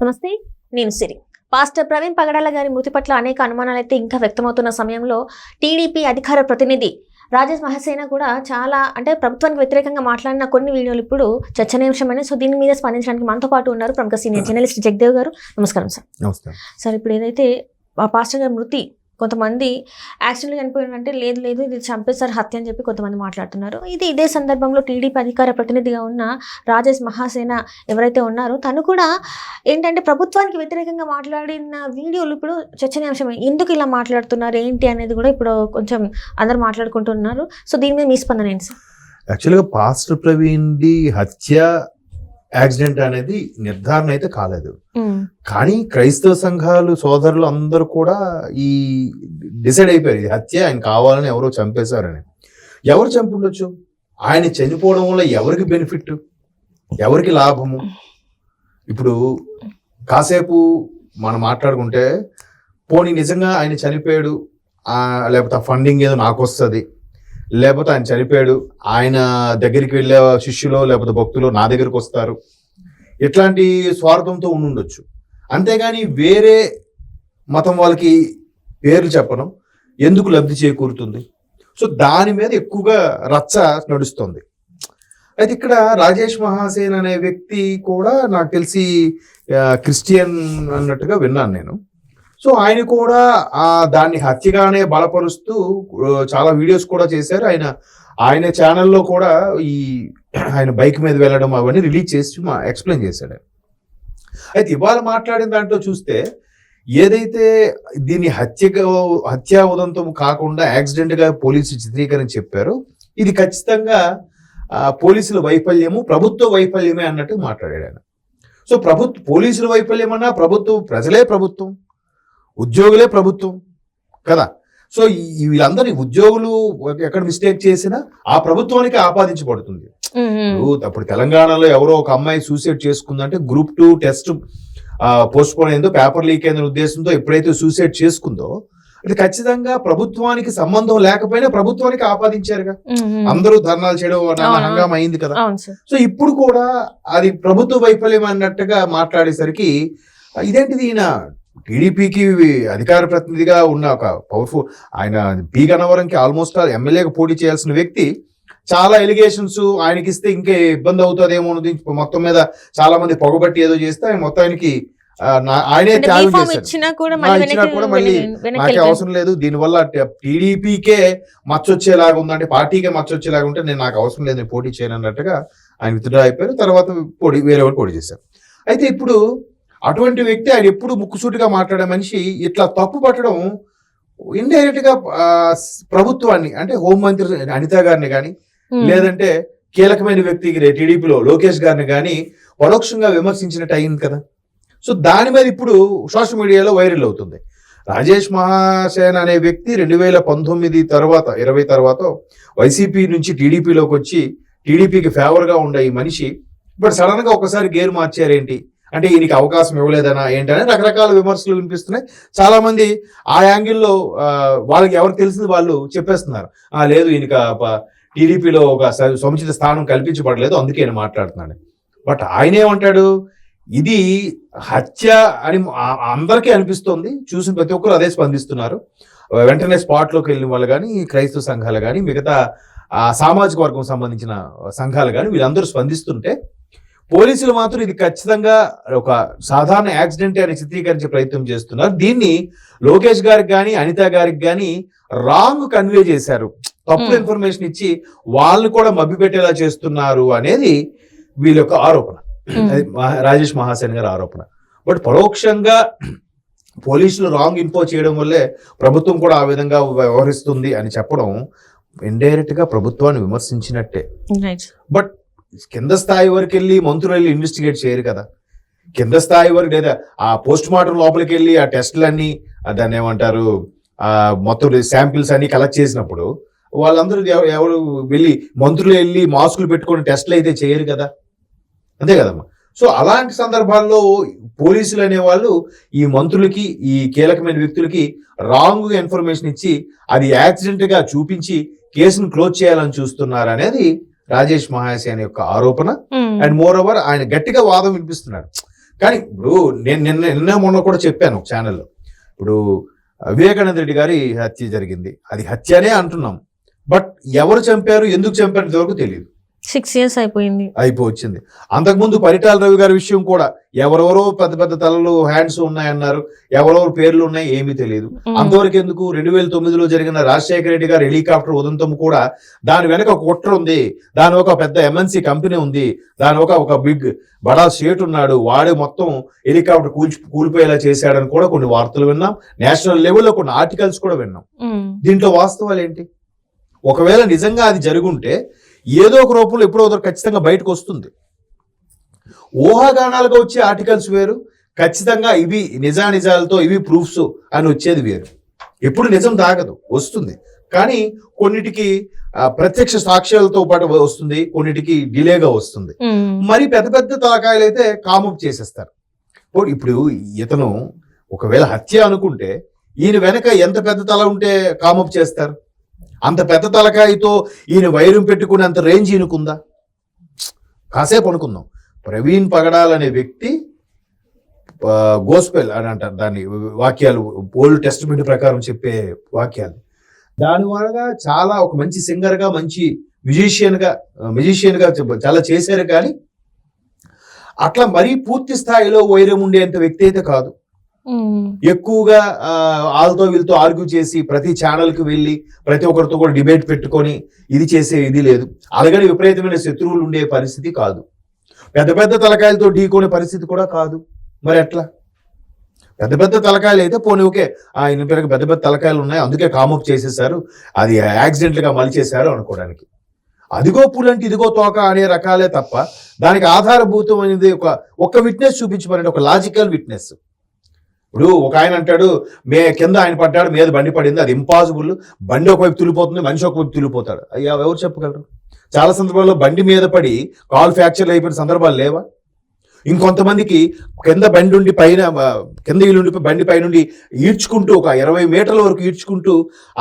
నమస్తే, నేను సిరి. పాస్టర్ ప్రవీణ్ పగడాల గారి మృతి పట్ల అనేక అనుమానాలు అయితే ఇంకా వ్యక్తమవుతున్న సమయంలో టీడీపీ అధికార ప్రతినిధి రాజేష్ మహాసేన కూడా చాలా ప్రభుత్వానికి వ్యతిరేకంగా మాట్లాడిన కొన్ని వీడియోలు ఇప్పుడు చర్చనీయాంశమైన. సో దీని మీద స్పందించడానికి మనతో పాటు ఉన్నారు ప్రముఖ సీనియర్ జర్నలిస్ట్ జగదేవ్ గారు. నమస్కారం సార్. నమస్కారం సార్. ఇప్పుడు ఏదైతే పాస్టర్ గారి మృతి, కొంతమంది యాక్సిడెంట్ చనిపోయినంటే లేదు ఇది చంపేశారు, హత్య అని చెప్పి కొంతమంది మాట్లాడుతున్నారు. ఇదే సందర్భంలో టీడీపీ అధికార ప్రతినిధిగా ఉన్న రాజేష్ మహాసేన ఎవరైతే ఉన్నారో తను కూడా ఏంటంటే ప్రభుత్వానికి వ్యతిరేకంగా మాట్లాడిన వీడియోలు ఇప్పుడు చర్చనీయాంశం. ఎందుకు ఇలా మాట్లాడుతున్నారు ఏంటి అనేది కూడా ఇప్పుడు కొంచెం అందరు మాట్లాడుకుంటున్నారు. సో దీని మీద మీ స్పందన ఏంటి సార్? యాక్చువల్గా పాస్టర్ ప్రవీణ్ ది హత్య యాక్సిడెంట్ అనేది నిర్ధారణ అయితే కాలేదు, కానీ క్రైస్తవ సంఘాలు సోదరులు అందరూ కూడా ఈ డిసైడ్ అయిపోయారు ఇది హత్య, ఆయన కావాలని ఎవరో చంపేశారని. ఎవరు చంపుండొచ్చు? ఆయన చనిపోవడం వల్ల ఎవరికి బెనిఫిట్, ఎవరికి లాభము? ఇప్పుడు కాసేపు మనం మాట్లాడుకుంటే పోనీ నిజంగా ఆయన చనిపోయాడు, లేకపోతే ఫండింగ్ ఏదో నాకు వస్తుంది, లేకపోతే ఆయన చనిపోయాడు ఆయన దగ్గరికి వెళ్ళే శిష్యులో లేకపోతే భక్తులు నా దగ్గరికి వస్తారు, ఇట్లాంటి స్వార్థంతో ఉండుండొచ్చు. అంతేగాని వేరే మతం వాళ్ళకి పేర్లు చెప్పడం ఎందుకు లబ్ధి చేకూరుతుంది? సో దాని మీద ఎక్కువగా రచ్చ నడుస్తుంది. అయితే ఇక్కడ రాజేష్ మహాసేన్ అనే వ్యక్తి కూడా నాకు తెలిసి క్రిస్టియన్ అన్నట్టుగా విన్నాను నేను. సో ఆయన కూడా దాన్ని హత్యగానే బలపరుస్తూ చాలా వీడియోస్ కూడా చేశారు. ఆయన ఛానల్లో కూడా ఆయన బైక్ మీద వెళ్ళడం అవన్నీ రిలీజ్ చేసి ఎక్స్ప్లెయిన్ చేశాడు. అయితే ఇవాళ మాట్లాడిన దాంట్లో చూస్తే ఏదైతే దీన్ని హత్యా ఉదంతం కాకుండా యాక్సిడెంట్గా పోలీసులు చిత్రీకరించి చెప్పారో ఇది ఖచ్చితంగా పోలీసుల వైఫల్యము, ప్రభుత్వ వైఫల్యమే అన్నట్టు మాట్లాడాడు ఆయన. సో పోలీసుల వైఫల్యం అన్నా ప్రజలే ప్రభుత్వం, ఉద్యోగులే ప్రభుత్వం కదా. సో వీళ్ళందరి ఉద్యోగులు ఎక్కడ మిస్టేక్ చేసినా ఆ ప్రభుత్వానికి ఆపాదించబడుతుంది. అప్పుడు తెలంగాణలో ఎవరో ఒక అమ్మాయి సూసైడ్ చేసుకుందంటే గ్రూప్ 2 టెస్ట్ పోస్ట్ పోన్ అయిందో, పేపర్ లీక్ అయిన ఉద్దేశంతో ఎప్పుడైతే సూసైడ్ చేసుకుందో అది ఖచ్చితంగా ప్రభుత్వానికి సంబంధం లేకపోయినా ప్రభుత్వానికి ఆపాదించారుగా. అందరూ ధర్నాలు చేయడం హంగామా అయింది కదా. సో ఇప్పుడు కూడా అది ప్రభుత్వ వైఫల్యం అన్నట్టుగా మాట్లాడేసరికి ఇదేంటిది, ఈయన టీడీపీకి అధికార ప్రతినిధిగా ఉన్న ఒక పవర్ఫుల్ ఆయన పి గన్నవరంకి ఆల్మోస్ట్ ఎమ్మెల్యేగా పోటీ చేయాల్సిన వ్యక్తి చాలా ఎలిగేషన్స్ ఆయనకి ఇస్తే ఇంకా ఇబ్బంది అవుతుందేమో మొత్తం మీద చాలా మంది పొగబట్టి ఏదో చేస్తే ఆయన మొత్తానికి ఆయనే త్యాగం చేశారు. ఇచ్చినా కూడా మళ్ళీ నాకే అవసరం లేదు, దీనివల్ల టీడీపీకే మచ్చొచ్చేలాగా ఉందంటే, పార్టీకే మచ్చొచ్చేలాగా ఉంటే నాకు అవసరం లేదు, నేను పోటీ చేయను అన్నట్టుగా ఆయన విత్డ్రా అయిపోయారు. తర్వాత వేరే వాళ్ళు పోటీ చేశారు. అయితే ఇప్పుడు అటువంటి వ్యక్తి, ఆయన ఎప్పుడు ముక్కుసూటిగా మాట్లాడే మనిషి ఇట్లా తప్పు పట్టడం ఇండైరెక్ట్ గా ప్రభుత్వాన్ని అంటే హోంమంత్రి అనిత గారిని కానీ లేదంటే కీలకమైన వ్యక్తి టీడీపీలో లోకేష్ గారిని కానీ పరోక్షంగా విమర్శించినట్టు అయింది కదా. సో దాని మీద ఇప్పుడు సోషల్ మీడియాలో వైరల్ అవుతుంది. రాజేష్ మహాసేన అనే వ్యక్తి 2019 తర్వాత 20 తర్వాత వైసీపీ నుంచి టీడీపీలోకి వచ్చి టీడీపీకి ఫేవర్గా ఉండే ఈ మనిషి ఇప్పుడు సడన్ గా ఒకసారి గేరు మార్చారేంటి అంటే ఈయనకి అవకాశం ఇవ్వలేదనా ఏంటనే రకరకాల విమర్శలు వినిపిస్తున్నాయి. చాలా మంది ఆ యాంగిల్లో వాళ్ళకి ఎవరు తెలిసింది వాళ్ళు చెప్పేస్తున్నారు, లేదు ఈయనకి టీడీపీలో ఒక సముచిత స్థానం కల్పించబడలేదు అందుకే ఆయన మాట్లాడుతున్నాడు. బట్ ఆయన ఏమంటాడు, ఇది హత్య అని అందరికీ అనిపిస్తుంది, చూసిన ప్రతి ఒక్కరు అదే స్పందిస్తున్నారు. వెంటనే స్పాట్లోకి వెళ్ళిన వాళ్ళు కానీ, క్రైస్తవ సంఘాలు కానీ, మిగతా సామాజిక వర్గం సంబంధించిన సంఘాలు కానీ వీళ్ళందరూ స్పందిస్తుంటే పోలీసులు మాత్రం ఇది ఖచ్చితంగా ఒక సాధారణ యాక్సిడెంట్ అని చిత్రీకరించే ప్రయత్నం చేస్తున్నారు. దీన్ని లోకేష్ గారికి కానీ అనిత గారికి కానీ రాంగ్ కన్వే చేశారు, తప్పుడు ఇన్ఫర్మేషన్ ఇచ్చి వాళ్ళు కూడా మభ్యపెట్టేలా చేస్తున్నారు అనేది వీళ్ళ యొక్క ఆరోపణ, రాజేష్ మహాసేన్ గారి ఆరోపణ. బట్ పరోక్షంగా పోలీసులు రాంగ్ ఇన్ఫో చేయడం వల్లే ప్రభుత్వం కూడా ఆ విధంగా వ్యవహరిస్తుంది అని చెప్పడం ఇండైరెక్ట్ గా ప్రభుత్వాన్ని విమర్శించినట్టే. బట్ కింద స్థాయి వరకు వెళ్ళి మంత్రులు వెళ్ళి ఇన్వెస్టిగేట్ చేయరు కదా. కింద స్థాయి వరకు లేదా ఆ పోస్ట్ మార్టం లోపలికి వెళ్ళి ఆ టెస్టులన్నీ దాన్ని ఏమంటారు మొత్తం శాంపిల్స్ అన్ని కలెక్ట్ చేసినప్పుడు వాళ్ళందరూ ఎవరు వెళ్ళి మంత్రులు వెళ్ళి మాస్కులు పెట్టుకొని టెస్టులు అయితే చేయరు కదా, అంతే కదమ్మా. సో అలాంటి సందర్భాల్లో పోలీసులు అనేవాళ్ళు ఈ మంత్రులకి ఈ కీలకమైన వ్యక్తులకి రాంగ్ ఇన్ఫర్మేషన్ ఇచ్చి అది యాక్సిడెంట్ గా చూపించి కేసును క్లోజ్ చేయాలని చూస్తున్నారు అనేది రాజేష్ మహాసేన యొక్క ఆరోపణ. అండ్ మోర్ ఓవర్ ఆయన గట్టిగా వాదం వినిపిస్తున్నాడు, కానీ ఇప్పుడు నేను నిన్న మొన్న కూడా చెప్పాను ఛానల్లో, ఇప్పుడు వివేకానంద రెడ్డి గారి హత్య జరిగింది, అది హత్యనే అంటున్నాం, బట్ ఎవరు చంపారు, ఎందుకు చంపారు ఇంతవరకు తెలియదు. 6 years అయిపోయింది. అంతకుముందు పరిటాల రవి గారి విషయం కూడా ఎవరెవరో పెద్ద పెద్ద తలలు హ్యాండ్స్ ఉన్నాయన్నారు, ఎవరెవరు పేర్లు ఉన్నాయి ఏమీ తెలియదు. అంతవరకు ఎందుకు 2009లో జరిగిన రాజశేఖర రెడ్డి గారి హెలికాప్టర్ ఉదంతం కూడా దాని వెనక ఒక కుట్ర ఉంది, దాని ఒక పెద్ద ఎంఎన్సీ కంపెనీ ఉంది, దాని ఒక బిగ్ బడా స్టేట్ ఉన్నాడు, వాడే మొత్తం హెలికాప్టర్ కూలిపోయేలా చేశాడని కూడా కొన్ని వార్తలు విన్నాం, నేషనల్ లెవెల్లో కొన్ని ఆర్టికల్స్ కూడా విన్నాం. దీంట్లో వాస్తవాలు ఏంటి? ఒకవేళ నిజంగా అది జరుగుంటే ఏదో ఒక రూపంలో ఎప్పుడో ఖచ్చితంగా బయటకు వస్తుంది. ఊహాగానాలుగా వచ్చే ఆర్టికల్స్ వేరు, ఖచ్చితంగా ఇవి నిజాలతో ఇవి ప్రూఫ్స్ అని వచ్చేది వేరు. ఎప్పుడు నిజం దాగదు, వస్తుంది, కానీ కొన్నిటికి ప్రత్యక్ష సాక్ష్యాలతో పాటు వస్తుంది, కొన్నిటికి డిలేగా వస్తుంది. మరి పెద్ద పెద్ద తలకాయలు అయితే కామప్ చేసేస్తారు. ఇప్పుడు ఇతను ఒకవేళ హత్య అనుకుంటే ఈయన వెనక ఎంత పెద్ద తల ఉంటే కామప్ చేస్తారు? అంత పెద్ద తలకాయతో ఈయన వైరం పెట్టుకునే అంత రేంజ్ ఈయనకుందా? కాసేపు అనుకుందాం. ప్రవీణ్ పగడాల్ అనే వ్యక్తి గోస్పెల్ అని అంటారు దాన్ని, వాక్యాలు ఓల్డ్ టెస్టిమెంట్ ప్రకారం చెప్పే వాక్యాలు, దాని వల్ల చాలా ఒక మంచి సింగర్గా, మంచి మ్యూజిషియన్గా చాలా చేశారు. కానీ అట్లా మరీ పూర్తి స్థాయిలో వైరం ఉండేంత వ్యక్తి అయితే కాదు. ఎక్కువగా వాళ్ళతో వీళ్ళతో ఆర్గ్యూ చేసి ప్రతి ఛానల్కి వెళ్ళి ప్రతి ఒక్కరితో కూడా డిబేట్ పెట్టుకొని ఇది చేసే ఇది లేదు. అలాగని విపరీతమైన శత్రువులు ఉండే పరిస్థితి కాదు, పెద్ద పెద్ద తలకాయలతో ఢీకొనే పరిస్థితి కూడా కాదు. మరి ఎట్లా? పెద్ద పెద్ద తలకాయలు అయితే పోనీ ఓకే, ఆయన పేరుకి పెద్ద పెద్ద తలకాయలు ఉన్నాయి అందుకే కామప్ చేసేసారు, అది యాక్సిడెంట్గా మలిచేశారు అనుకోవడానికి. అదిగో పులంటే ఇదిగో తోక అనే రకాలే తప్ప దానికి ఆధారభూతం అనేది ఒక విట్నెస్ చూపించమని, ఒక లాజికల్ విట్నెస్. ఇప్పుడు ఒక ఆయన అంటాడు కింద ఆయన పడ్డాడు, మీద బండి పడింది, అది ఇంపాసిబుల్, బండి ఒకవైపు తులిపోతుంది, మనిషి ఒకవైపు తులిపోతాడు, అయ్యా ఎవరు చెప్పగలరు? చాలా సందర్భాల్లో బండి మీద పడి కాల్ ఫ్రాక్చర్ అయిపోయిన సందర్భాలు లేవా? ఇంకొంతమందికి కింద బండి ఉండి పైన కింద ఇల్లుండి బండి పైనుండి ఈడ్చుకుంటూ ఒక 20 మీటర్ల వరకు ఈడ్చుకుంటూ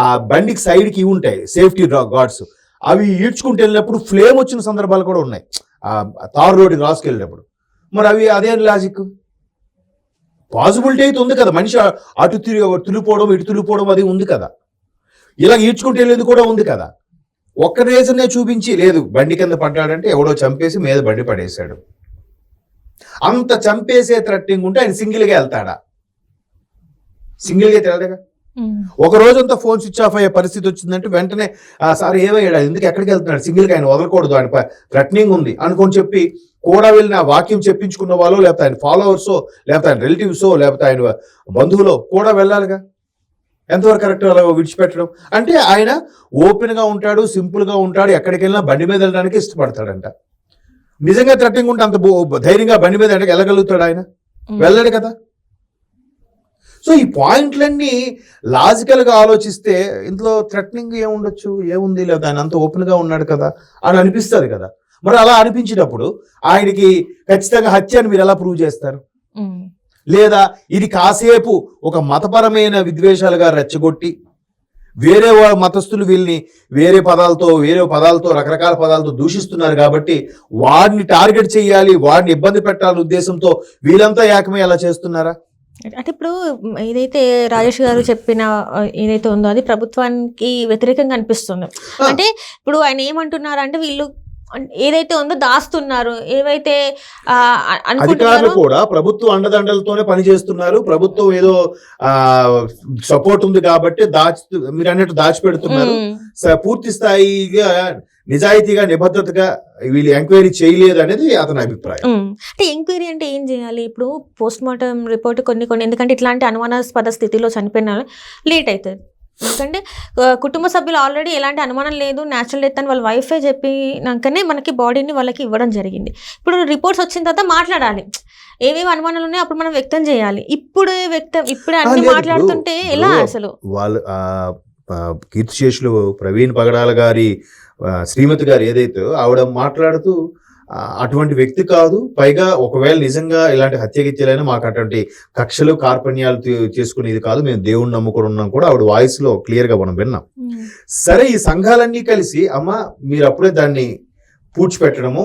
ఆ బండికి సైడ్కి ఇవి ఉంటాయి సేఫ్టీ గార్డ్స్, అవి ఈడ్చుకుంటూ వెళ్ళినప్పుడు ఫ్లేమ్ వచ్చిన సందర్భాలు కూడా ఉన్నాయి తార్ రోడ్డుకి రాసుకెళ్ళినప్పుడు. మరి అదేం లాజిక్? పాసిబిలిటీ అయితే ఉంది కదా, మనిషి అటు తులిపోవడం ఇటు తులిపోవడం అది ఉంది కదా, ఇలా ఈడ్చుకుంటూ వెళ్ళేది కూడా ఉంది కదా. ఒక్క రీజన్నే చూపించి లేదు బండి కింద పడ్డాడంటే ఎవడో చంపేసి మీద బండి పడేశాడు, అంత చంపేసే థ్రెట్టింగ్ ఉంటే ఆయన సింగిల్గా వెళ్తాడా? సింగిల్గా తిరగలేగా. ఒక రోజంతా ఫోన్ స్విచ్ ఆఫ్ అయ్యే పరిస్థితి వచ్చిందంటే వెంటనే సార్ ఏమయ్యాడు, ఎందుకు ఎక్కడికి వెళ్తున్నాడు, సింగిల్గా ఆయన వదలకూడదు, ఆయన థ్రెటనింగ్ ఉంది అనుకొని చెప్పి కూడా వెళ్ళిన వాక్యం చెప్పించుకున్న వాళ్ళు, లేకపోతే ఆయన ఫాలోవర్సో, లేకపోతే ఆయన రిలేటివ్సో, లేకపోతే ఆయన బంధువులో కూడా వెళ్ళాలిగా. ఎంతవరకు కరెక్ట్ అలా విడిచిపెట్టడం? అంటే ఆయన ఓపెన్గా ఉంటాడు, సింపుల్గా ఉంటాడు, ఎక్కడికి వెళ్ళినా బండి మీద వెళ్ళడానికి ఇష్టపడతాడంట. నిజంగా థ్రెటనింగ్ ఉంటే అంత ధైర్యంగా బండి మీద వెళ్ళగలుగుతాడు ఆయన? వెళ్ళాడు కదా. సో ఈ పాయింట్లన్నీ లాజికల్గా ఆలోచిస్తే ఇందులో థ్రెటనింగ్ ఏముండొచ్చు, ఏముంది, లేదా ఆయన అంత ఓపెన్గా ఉన్నాడు కదా అని అనిపిస్తుంది కదా. మరి అలా అనిపించినప్పుడు ఆయనకి ఖచ్చితంగా హత్య అని మీరు ఎలా ప్రూవ్ చేస్తారు? లేదా ఇది కాసేపు ఒక మతపరమైన విద్వేషాలుగా రెచ్చగొట్టి వేరే మతస్థులు వీళ్ళని వేరే పదాలతో రకరకాల పదాలతో దూషిస్తున్నారు కాబట్టి వాడిని టార్గెట్ చేయాలి, వాడిని ఇబ్బంది పెట్టాలనే ఉద్దేశంతో వీళ్ళంతా ఏకమై అలా చేస్తున్నారా? అంటే ఇప్పుడు ఏదైతే రాజేష్ గారు చెప్పిన ఏదైతే ఉందో అది ప్రభుత్వానికి వ్యతిరేకంగా అనిపిస్తుంది. అంటే ఇప్పుడు ఆయన ఏమంటున్నారు అంటే వీళ్ళు ఏదైతే ఉందో దాస్తున్నారు, ఏవైతే అధికారులు కూడా ప్రభుత్వ అండదండలతోనే పనిచేస్తున్నారు, ప్రభుత్వం ఏదో సపోర్ట్ ఉంది కాబట్టి మీరు అన్నట్టు దాచిపెడుతున్నారు, పూర్తి స్థాయిగా నిజాయితీగా నిబద్ధతగా వీళ్ళు ఎంక్వైరీ చేయలేదు అనేది అతని అభిప్రాయం. అంటే ఎంక్వైరీ అంటే ఏం చేయాలి? ఇప్పుడు పోస్ట్ మార్టం రిపోర్ట్ కొన్ని ఎందుకంటే ఇట్లాంటి అనుమానాస్పద స్థితిలో చనిపోయిన లేట్ అవుతుంది, ఎందుకంటే కుటుంబ సభ్యులు ఆల్రెడీ ఎలాంటి అనుమానం లేదు, న్యాచురల్ డెత్ అని వాళ్ళ వైఫే చెప్పినాకనే మనకి బాడీని వాళ్ళకి ఇవ్వడం జరిగింది. ఇప్పుడు రిపోర్ట్స్ వచ్చిన తర్వాత మాట్లాడాలి, ఏవేవి అనుమానాలు ఉన్నాయో అప్పుడు మనం వ్యక్తం చేయాలి. ఇప్పుడే అన్ని మాట్లాడుతుంటే ఎలా? అసలు వాళ్ళు కీర్తిశేషులు ప్రవీణ్ పగడాల గారి శ్రీమతి గారు ఏదైతే ఆవిడ మాట్లాడుతూ అటువంటి వ్యక్తి కాదు, పైగా ఒకవేళ నిజంగా ఇలాంటి హత్యగిత్యలైనా మాకు అటువంటి కక్షలు కార్పణ్యాలు చేసుకునేది కాదు, మేము దేవుణ్ణి నమ్ముకొని ఉన్నాం కూడా ఆవిడ వాయిస్ లో క్లియర్ గా మనం విన్నాం. సరే ఈ సంఘాలన్నీ కలిసి అమ్మ మీరు అప్పుడే దాన్ని పూడ్చిపెట్టడము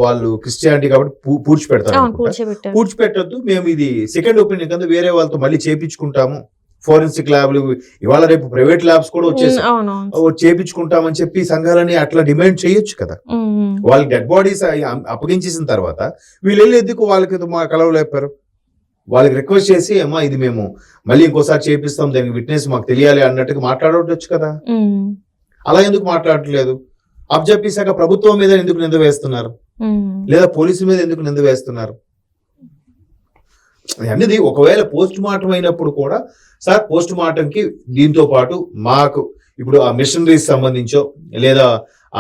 వాళ్ళు క్రిస్టియానిటీ కాబట్టి పూడ్చిపెడతారు అవును అనుకుంటా. కూర్చోబెట్టారు. పూడ్చిపెట్టద్దు, మేము ఇది సెకండ్ ఒపీనియన్ కింద వేరే వాళ్ళతో మళ్ళీ చేపించుకుంటాము, ఫోరెన్సిక్ ల్యాబ్లు ఇవాళ రేపు ప్రైవేట్ ల్యాబ్స్ కూడా వచ్చేసి అవునవును. చేపించుకుంటామని చెప్పి సంఘాలని అట్లా డిమాండ్ చేయొచ్చు కదా. వాళ్ళకి డెడ్ బాడీస్ అప్పగించేసిన తర్వాత వీళ్ళు వెళ్ళి ఎందుకు వాళ్ళకి మా కలవలేపారు? వాళ్ళకి రిక్వెస్ట్ చేసి అమ్మా ఇది మేము మళ్ళీ ఇంకోసారి చేపిస్తాం, దానికి విట్నెస్ మాకు తెలియాలి అన్నట్టుగా మాట్లాడవచ్చు కదా. అలా ఎందుకు మాట్లాడట్లేదు? అబ్జెప్పిసాక ప్రభుత్వం మీద ఎందుకు నింద వేస్తున్నారు, లేదా పోలీసు మీద ఎందుకు నింద వేస్తున్నారు? అనేది ఒకవేళ పోస్ట్ మార్టం అయినప్పుడు కూడా సార్ పోస్ట్ మార్టంకి దీంతో పాటు మాకు ఇప్పుడు ఆ మిషనరీస్ సంబంధించో లేదా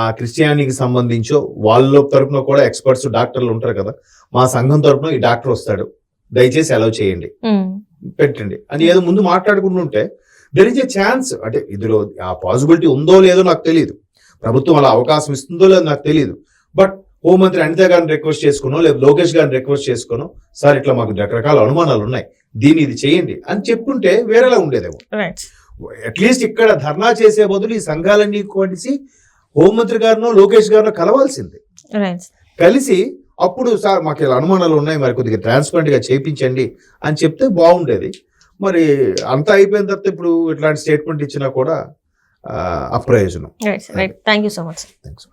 ఆ క్రిస్టియానిటీకి సంబంధించో వాళ్ళ తరపున కూడా ఎక్స్పర్ట్స్ డాక్టర్లు ఉంటారు కదా, మా సంఘం తరపున ఈ డాక్టర్ వస్తాడు, దయచేసి అలౌ చేయండి, పెట్టండి అని ఏదో ముందు మాట్లాడుకుంటుంటే దెర్ ఇస్ ఏ ఛాన్స్. అంటే ఇందులో ఆ పాసిబిలిటీ ఉందో లేదో నాకు తెలియదు, ప్రభుత్వం అలా అవకాశం ఇస్తుందో లేదో నాకు తెలియదు. బట్ హోంమంత్రి అనిత గారిని రిక్వెస్ట్ చేసుకునో లేదా లోకేష్ గారిని రిక్వెస్ట్ చేసుకునో సార్ ఇట్లా మాకు రకరకాల అనుమానాలు ఉన్నాయి, దీన్ని ఇది చేయండి అని చెప్పుంటే వేరేలా ఉండేదేమో. అట్లీస్ట్ ఇక్కడ ధర్నా చేసే బదులు ఈ సంఘాలన్నీ కలిసి హోంమంత్రి గారినో లోకేష్ గారినో కలవాల్సింది. కలిసి అప్పుడు సార్ మాకు ఇలా అనుమానాలు ఉన్నాయి, మరి కొద్దిగా ట్రాన్స్పరెంట్ గా చేయించండి అని చెప్తే బాగుండేది. మరి అంతా అయిపోయిన తర్వాత ఇప్పుడు ఇట్లాంటి స్టేట్మెంట్ ఇచ్చినా కూడా అప్రయోజనం. Thank you so much. Thanks.